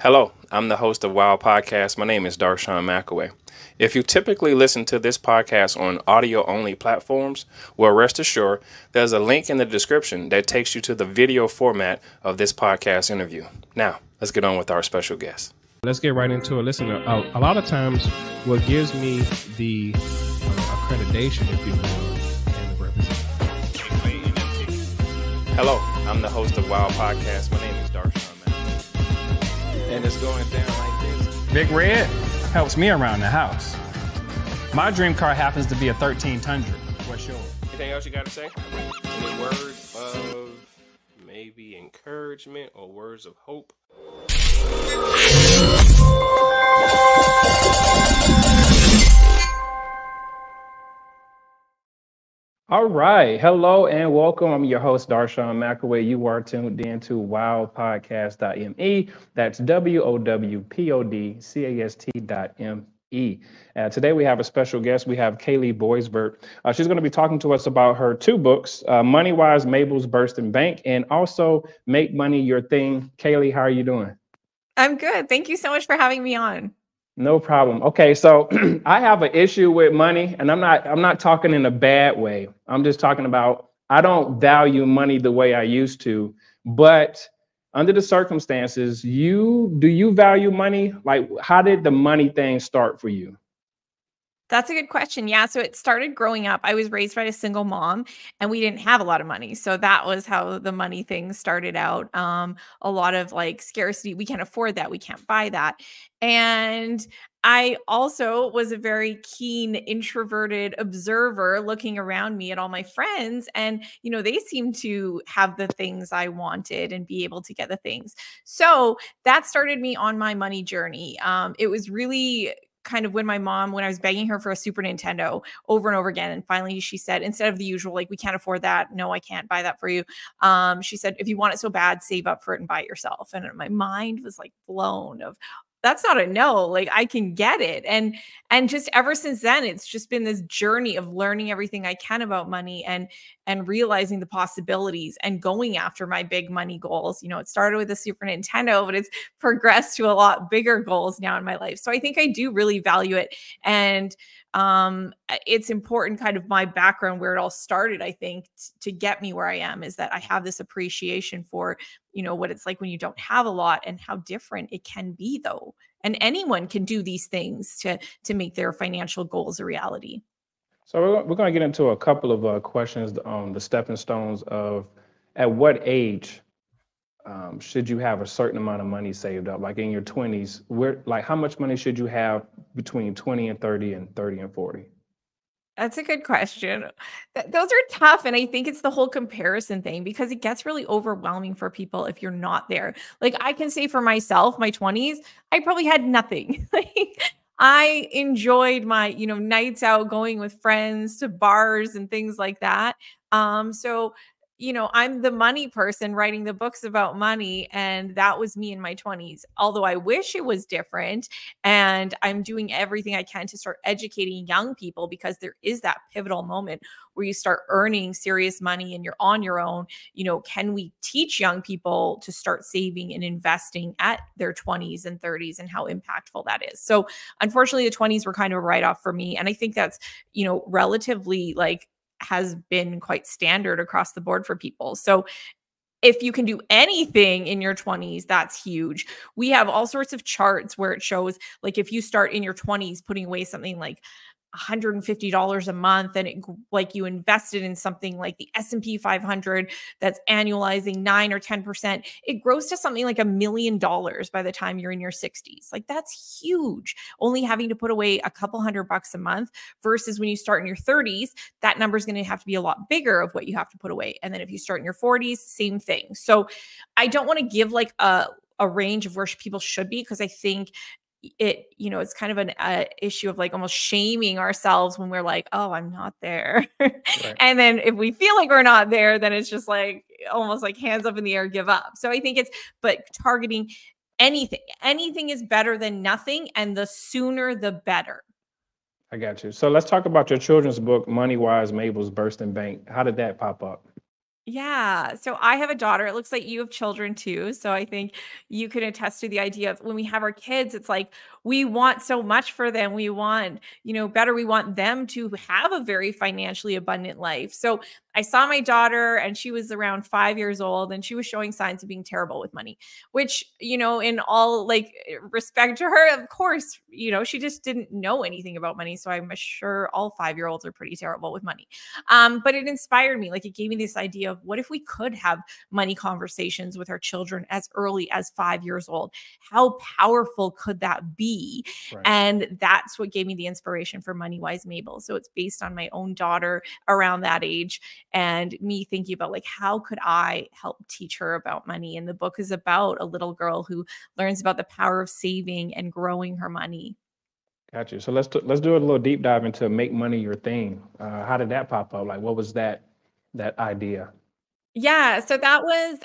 Hello, I'm the host of Wow Podcast. My name is Darshawn McAway. If you typically listen to this podcast on audio-only platforms, well, rest assured, there's a link in the description that takes you to the video format of this podcast interview. Now, let's get on with our special guest. Let's get right into it. Listen, a lot of times what gives me the accreditation, if you will, and the representation. Hello, I'm the host of Wow Podcast. My name is Darshawn. And it's going down like this. Big Red helps me around the house. My dream car happens to be a 13 Tundra. What's yours? Anything else you got to say? Any words of maybe encouragement or words of hope? All right. Hello and welcome. I'm your host, Darshawn McAway. You are tuned in to wowpodcast.me. That's WOWPODCAST.me. Today we have a special guest. We have Kalee Boivert. She's going to be talking to us about her two books, MoneyWise, Mabel's Bursting Bank, and also Make Money Your Thing. Kalee, how are you doing? I'm good. Thank you so much for having me on. No problem. Okay, so I have an issue with money, and I'm not talking in a bad way. I'm just talking about I don't value money the way I used to. But under the circumstances, do you value money? Like, how did the money thing start for you? That's a good question. Yeah. So it started growing up. I was raised by a single mom and we didn't have a lot of money. So that was how the money thing started out. A lot of like scarcity. We can't afford that. We can't buy that. And I also was a very keen introverted observer looking around me at all my friends. And, you know, they seemed to have the things I wanted and be able to get the things. So that started me on my money journey. It was really kind of when I was begging her for a Super Nintendo over and over again. And finally she said, instead of the usual, like, we can't afford that. No, I can't buy that for you. She said, if you want it so bad, save up for it and buy it yourself. And my mind was like blown of, that's not a no, like I can get it. And just ever since then, it's just been this journey of learning everything I can about money and realizing the possibilities and going after my big money goals. You know, it started with a Super Nintendo, but it's progressed to a lot bigger goals now in my life. So I think I do really value it. And it's important, kind of my background, where it all started, I think, to get me where I am, is that I have this appreciation for, you know, what it's like when you don't have a lot and how different it can be, though. And anyone can do these things to make their financial goals a reality. So we're going to get into a couple of questions on the stepping stones of at what age should you have a certain amount of money saved up? Like in your 20s, how much money should you have between 20 and 30 and 30 and 40? That's a good question. Those are tough. And I think it's the whole comparison thing, because it gets really overwhelming for people if you're not there. Like, I can say for myself, my 20s, I probably had nothing. Like, I enjoyed my, you know, nights out, going with friends to bars and things like that. So, you know, I'm the money person writing the books about money, and that was me in my 20s. Although I wish it was different, and I'm doing everything I can to start educating young people, because there is that pivotal moment where you start earning serious money and you're on your own. You know, can we teach young people to start saving and investing at their 20s and 30s, and how impactful that is? So unfortunately, the 20s were kind of a write-off for me. And I think that's, you know, relatively like has been quite standard across the board for people. So if you can do anything in your 20s, that's huge. We have all sorts of charts where it shows, like, if you start in your 20s putting away something like $150 a month, and like you invested in something like the S&P 500 that's annualizing 9 or 10%, it grows to something like $1 million by the time you're in your 60s. Like, that's huge. Only having to put away a couple $100 a month, versus when you start in your 30s, that number is going to have to be a lot bigger of what you have to put away. And then if you start in your 40s, same thing. So I don't want to give like a range of where people should be, because I think it, you know, it's kind of an issue of like almost shaming ourselves when we're like, oh, I'm not there. Right. And then if we feel like we're not there, then it's just like almost like hands up in the air, give up. So I think but targeting anything is better than nothing. And the sooner, the better. I got you. So let's talk about your children's book, MoneyWise, Mabel's Bursting Bank. How did that pop up? Yeah. So I have a daughter. It looks like you have children too. So I think you can attest to the idea of when we have our kids, it's like we want so much for them. We want, better. We want them to have a very financially abundant life. So I saw my daughter and she was around 5 years old and she was showing signs of being terrible with money, which, in all like respect to her, of course, she just didn't know anything about money. So I'm sure all 5-year-olds are pretty terrible with money. But it inspired me. Like it gave me this idea of what if we could have money conversations with our children as early as 5 years old? How powerful could that be? Right. And that's what gave me the inspiration for MoneyWise Mabel. So it's based on my own daughter around that age and me thinking about like, how could I help teach her about money? And the book is about a little girl who learns about the power of saving and growing her money. Got you. So let's do a little deep dive into make money your thing. How did that pop up? Like, what was that idea? Yeah, so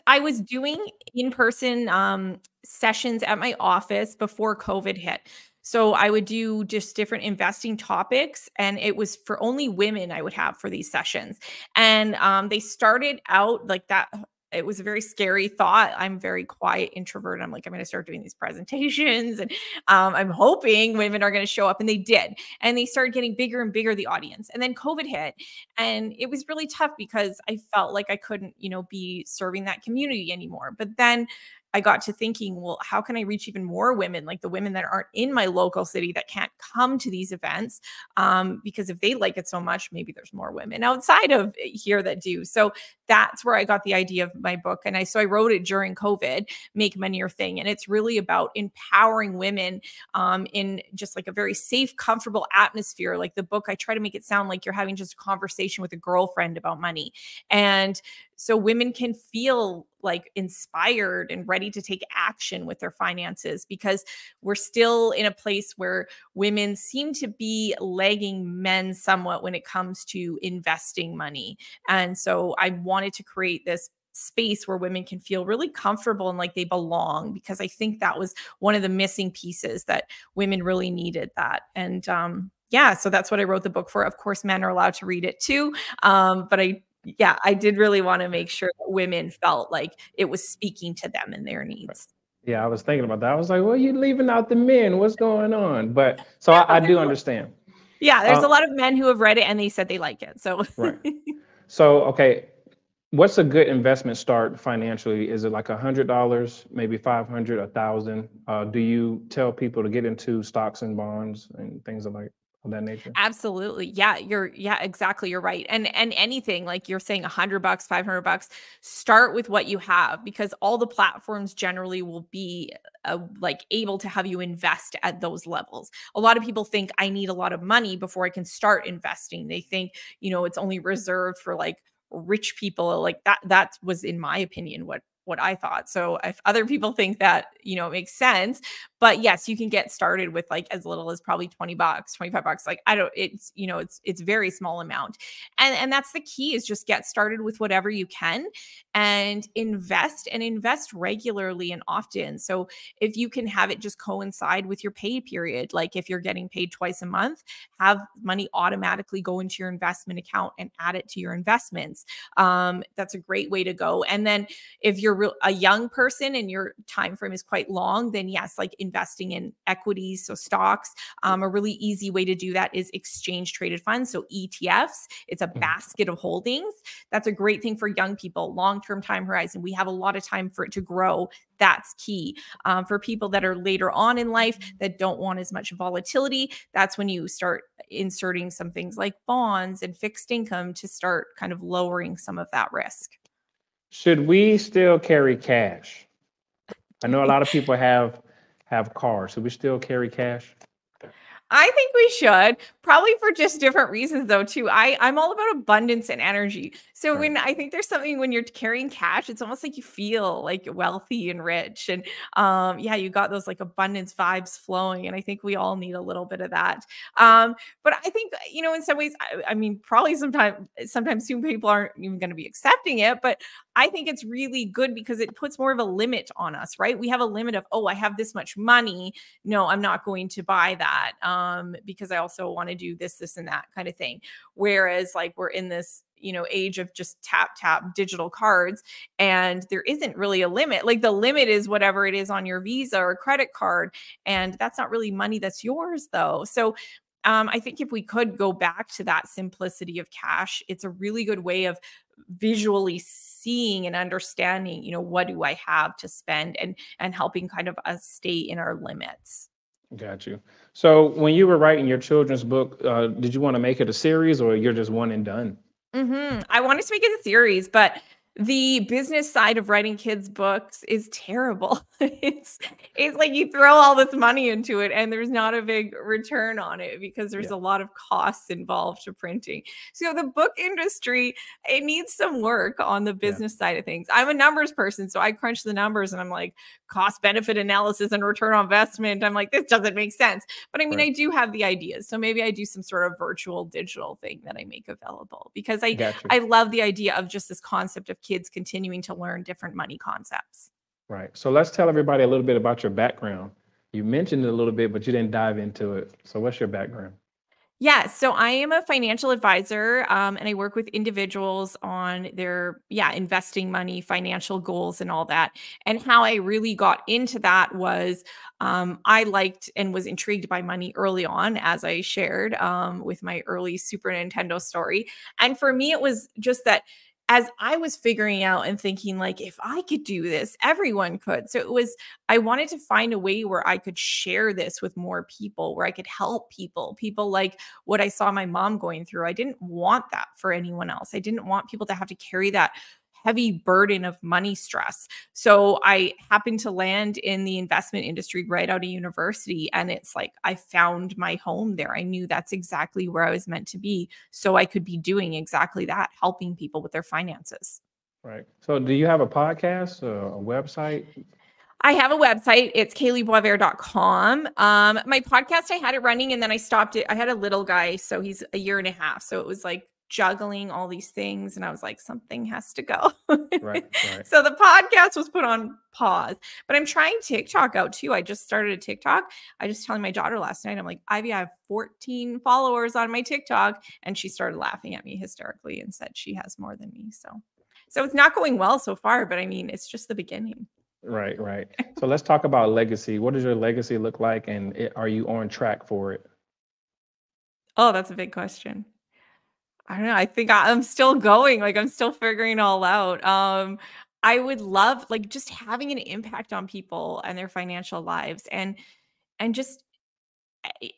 I was doing in-person sessions at my office before COVID hit. So I would do just different investing topics and it was for only women I would have for these sessions. And they started out like that. It was a very scary thought. I'm very quiet introvert. I'm like, I'm going to start doing these presentations and I'm hoping women are going to show up. And they did. And they started getting bigger and bigger, the audience. And then COVID hit. And it was really tough because I felt like I couldn't, be serving that community anymore. But then I got to thinking, well, how can I reach even more women, like the women that aren't in my local city that can't come to these events? Because if they like it so much, maybe there's more women outside of here that do. So that's where I got the idea of my book. And I wrote it during COVID, Make Money Your Thing. And it's really about empowering women in just like a very safe, comfortable atmosphere. Like the book, I try to make it sound like you're having just a conversation with a girlfriend about money. And so women can feel like inspired and ready to take action with their finances because we're still in a place where women seem to be lagging men somewhat when it comes to investing money. And so I wanted to create this space where women can feel really comfortable and like they belong, because I think that was one of the missing pieces that women really needed that. And yeah, so that's what I wrote the book for. Of course, men are allowed to read it too. But I did really want to make sure that women felt like it was speaking to them and their needs. Yeah, I was thinking about that. I was like, well, you leaving out the men. What's going on? But so Yeah, I do understand. Yeah, there's a lot of men who have read it and they said they like it. So Right. So, okay, what's a good investment start financially? Is it like $100, maybe 500, 1,000? Do you tell people to get into stocks and bonds and things of that nature? Absolutely. Yeah, exactly. You're right. And anything like you're saying $100, $500, start with what you have because all the platforms generally will be like able to have you invest at those levels. A lot of people think I need a lot of money before I can start investing. They think, it's only reserved for like rich people. Like that was in my opinion what I thought. So if other people think that, it makes sense, but yes, you can get started with like as little as probably $20, $25. Like it's very small amount. And that's the key is just get started with whatever you can and invest regularly and often. So if you can have it just coincide with your pay period, like if you're getting paid twice a month, have money automatically go into your investment account and add it to your investments. That's a great way to go. And then if you're a young person and your time frame is quite long, then yes, like investing in equities, so stocks. A really easy way to do that is exchange traded funds, so ETFs. It's a basket of holdings. That's a great thing for young people, long-term time horizon. We have a lot of time for it to grow. That's key. For people that are later on in life that don't want as much volatility, that's when you start inserting some things like bonds and fixed income to start kind of lowering some of that risk. Should we still carry cash? I know a lot of people have cars. Should we still carry cash? I think we should, probably for just different reasons though too. I'm all about abundance and energy. So Right. when I think there's something when you're carrying cash, it's almost like you feel like wealthy and rich. And yeah, you got those like abundance vibes flowing. And I think we all need a little bit of that. But I think, in some ways, I mean, probably sometimes soon people aren't even going to be accepting it, but I think it's really good because it puts more of a limit on us, right? We have a limit of, oh, I have this much money. No, I'm not going to buy that because I also want to do this, and that kind of thing. Whereas like we're in this age of just tap digital cards, and there isn't really a limit. Like the limit is whatever it is on your Visa or credit card, and that's not really money that's yours though. So I think if we could go back to that simplicity of cash, it's a really good way of visually seeing and understanding, what do I have to spend, and helping kind of us stay in our limits. Got you. So when you were writing your children's book, did you want to make it a series or you're just one and done? I wanted to make it a series, but the business side of writing kids' books is terrible. It's like you throw all this money into it and there's not a big return on it because there's a lot of costs involved to printing. So the book industry, it needs some work on the business side of things. I'm a numbers person, so I crunch the numbers and I'm like, cost benefit analysis and return on investment. I'm like, this doesn't make sense. But I mean, I do have the ideas. So maybe I do some sort of virtual digital thing that I make available because I love the idea of just this concept of kids continuing to learn different money concepts. Right. So let's tell everybody a little bit about your background. You mentioned it a little bit, but you didn't dive into it. So what's your background? Yeah, so I am a financial advisor, and I work with individuals on their investing money, financial goals, and all that. And how I really got into that was I liked and was intrigued by money early on, as I shared with my early Super Nintendo story. And for me, it was just that as I was figuring out and thinking, like, if I could do this, everyone could. So I wanted to find a way where I could share this with more people, where I could help people like what I saw my mom going through. I didn't want that for anyone else. I didn't want people to have to carry that heavy burden of money stress. So I happened to land in the investment industry right out of university. And it's like, I found my home there. I knew that's exactly where I was meant to be. So I could be doing exactly that, helping people with their finances. Right. So do you have a podcast or a website? I have a website. It's KaleeBoivert.com. My podcast, I had it running and then I stopped it. I had a little guy, so he's a year and a half. So it was like juggling all these things. And I was like, something has to go. Right. So the podcast was put on pause, but I'm trying TikTok out too. I just started a TikTok. I just telling my daughter last night, I'm like, Ivy, I have 14 followers on my TikTok. And she started laughing at me hysterically and said she has more than me. So it's not going well so far, but I mean, it's just the beginning. Right. So let's talk about legacy. What does your legacy look like? And are you on track for it? Oh, that's a big question. I don't know. I think I'm still going. Like I'm still figuring it all out. I would love like just having an impact on people and their financial lives and just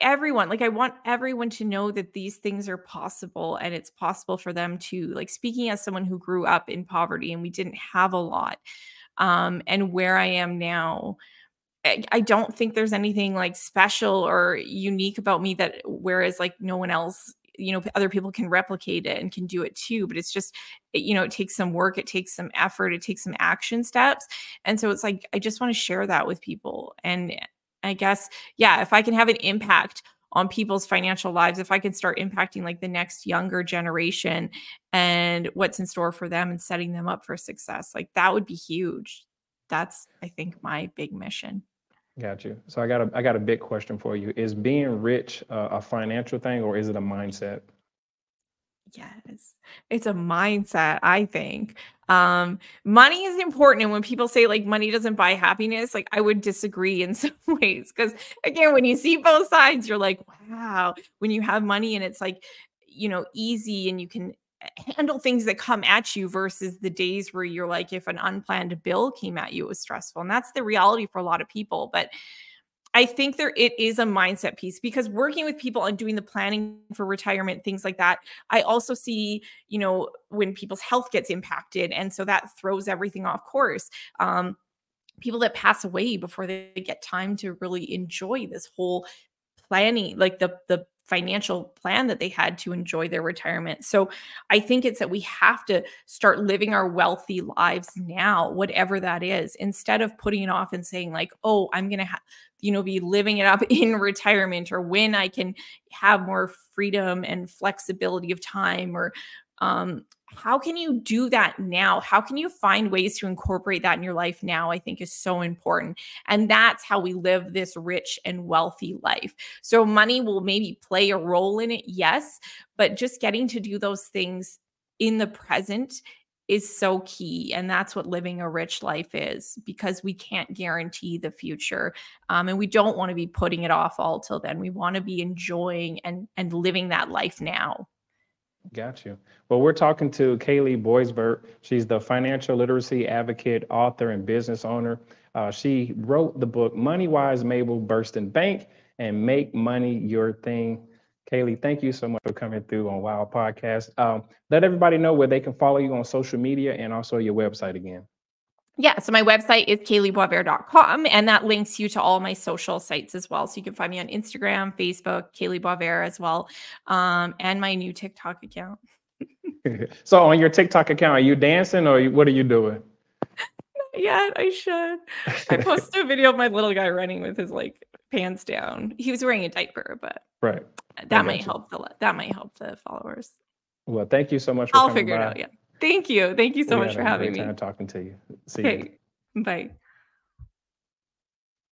everyone. Like I want everyone to know that these things are possible and it's possible for them to, like, speaking as someone who grew up in poverty and we didn't have a lot. And where I am now, I don't think there's anything like special or unique about me that whereas like no one else, other people can replicate it and can do it too. But it's just, it takes some work, it takes some effort, it takes some action steps. And so it's like, I just want to share that with people. And I guess, if I can have an impact on people's financial lives, if I can start impacting like the next younger generation and what's in store for them and setting them up for success, like that would be huge. That's, I think, my big mission. Got you. So I got a big question for you. Is being rich a financial thing or is it a mindset? Yes, it's a mindset, I think. Money is important. And when people say like money doesn't buy happiness, like I would disagree in some ways. Because again, when you see both sides, you're like, wow, when you have money and it's like, easy and you can handle things that come at you versus the days where you're like, if an unplanned bill came at you, it was stressful. And that's the reality for a lot of people. But I think it is a mindset piece because working with people and doing the planning for retirement, things like that, I also see, when people's health gets impacted. And so that throws everything off course. People that pass away before they get time to really enjoy this whole planning, like the financial plan that they had to enjoy their retirement. So I think it's that we have to start living our wealthy lives now, whatever that is, instead of putting it off and saying like, oh, I'm going to be living it up in retirement or when I can have more freedom and flexibility of time or how can you do that now? How can you find ways to incorporate that in your life now? I think is so important. And that's how we live this rich and wealthy life. So money will maybe play a role in it. Yes. But just getting to do those things in the present is so key. And that's what living a rich life is, because we can't guarantee the future. And we don't want to be putting it off all till then. We want to be enjoying and living that life now. Got you. Well, we're talking to Kalee Boivert. She's the financial literacy advocate, author, and business owner. She wrote the book MoneyWise, Mabel, Bursting Bank, and Make Money Your Thing. Kalee, thank you so much for coming through on Wow Podcast. Let everybody know where they can follow you on social media and also your website again. Yeah, so my website is kaleeboivert.com, and that links you to all my social sites as well. So you can find me on Instagram, Facebook, Kalee Boivert as well, and my new TikTok account. So on your TikTok account, are you dancing or what are you doing? Yeah, I should. I posted a video of my little guy running with his like pants down. He was wearing a diaper, but right. That might help the followers. Well, thank you so much for I'll coming figure by. it out. Yeah. Thank you. Thank you so much for having me. Time talking to you. See you. Bye.